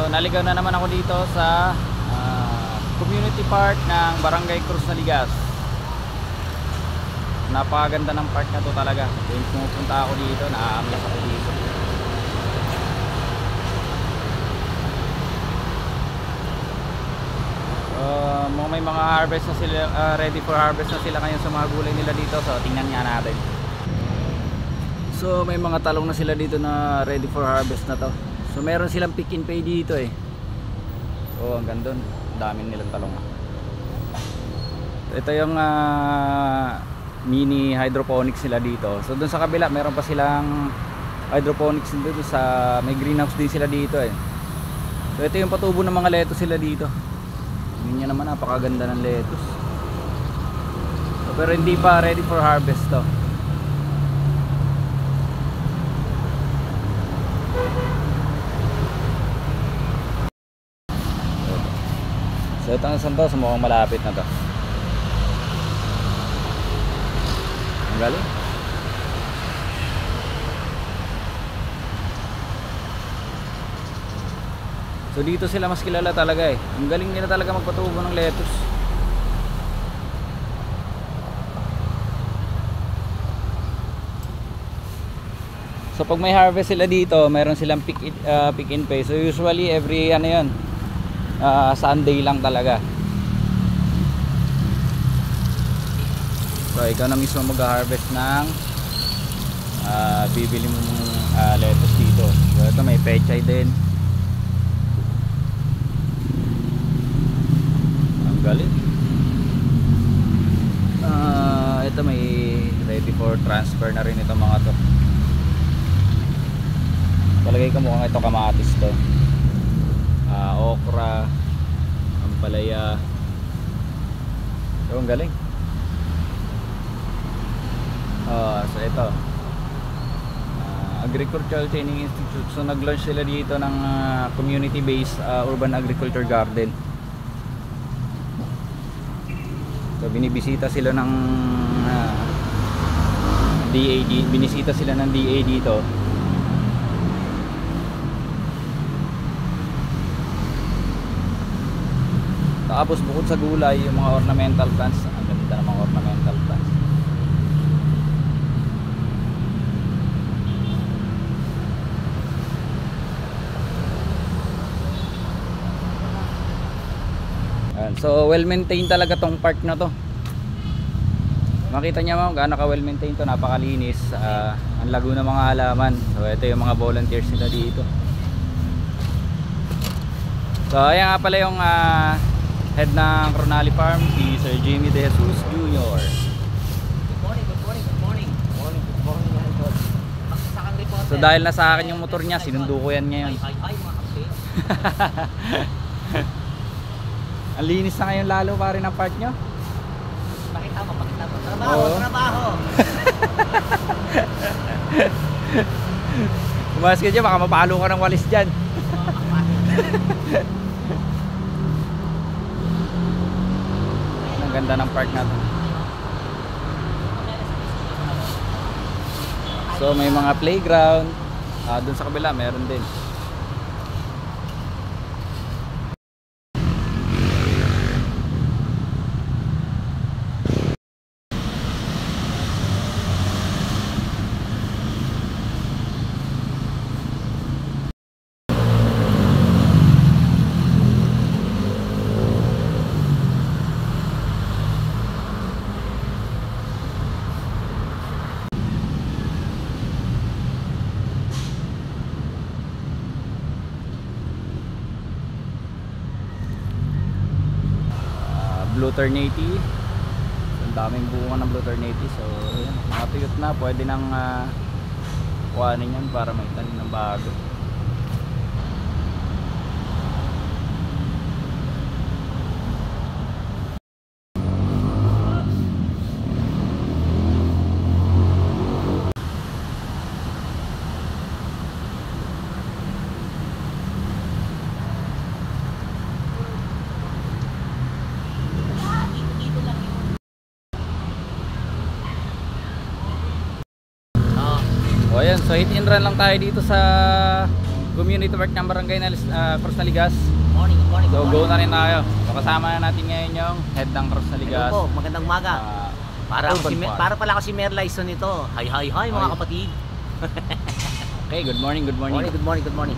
naligaw na naman ako dito sa community park ng Barangay Cruz Naligas. Napakaganda ng park na to talaga. Tuwing pumupunta ako dito, naaamlas ako dito. May mga harvest na sila, ready for harvest na sila ngayon sa mga gulay nila dito. So tingnan nga natin. So may mga talong na sila dito na ready for harvest na to. So meron silang pick and pay dito eh. Oh, hanggang doon, dami nilang talong. Ito yung mini hydroponics sila dito. So doon sa kabila meron pa silang hydroponics dito sa may greenhouse din sila dito eh. So ito yung patubo ng mga lettuce sila dito. Yun naman, napakaganda ng lettuce. So, pero hindi pa ready for harvest to. So ito ang santo, mukhang malapit na to. Ang galing. So dito sila mas kilala talaga eh. Ang galing nila talaga magpatubo ng lettuce. So pag may harvest sila dito, meron silang pick and pay. So usually every Sunday lang talaga. So ikaw na mismo mag-harvest ng bibili mo lettuce dito. So ito may pechay din. Galing. Ito may ready for transfer na rin itong mga to. Palagay ko mukhang ito kamatis to. Okra, ampalaya. So ang galing. So ito Agricultural Training Institute. So nag-launch sila dito ng community-based urban agriculture garden. So binibisita sila ng DA, binisita sila ng DA dito. Tapos bukod sa gulay, yung mga ornamental plants, ang ganda ng mga ornamental plants. So well maintained talaga tong park na to. Makita niya mo gaano ka well maintained to, napakalinis. Ang lago ng mga halaman. So ito yung mga volunteers nila dito. So ayan nga pala yung head ng Cronali Farm, si Sir Jamie De Jesus Jr. Good morning. So dahil nasa akin yung motor niya, sinundo ko yan ngayon. Hi mga kapatid. Ang linis na ngayon lalo pa rin ang park nyo. Pakita mo. Trabaho. Kumakas ka dyan, baka mapalo ka ng walis dyan. Ang ganda ng park na to. So may mga playground. Dun sa kabila meron din. Blue Ternate. Ang daming bunga ng Blue Ternate. So ayan, nakatuyot na, pwede nang kuhanin yan para may tanim ng bago. O ayan, so hit and run lang tayo dito sa community work ng Barangay Cross Naligas. Morning, good morning, So good go morning. na rin tayo. So kasama na natin ngayon yung head ng Cross Naligas. Hello po, magandang umaga. Urban Farm. Para pala ako si Mayor Lyson nito. Hi mga Hi. kapatid. Okay, good morning, good morning. Good morning.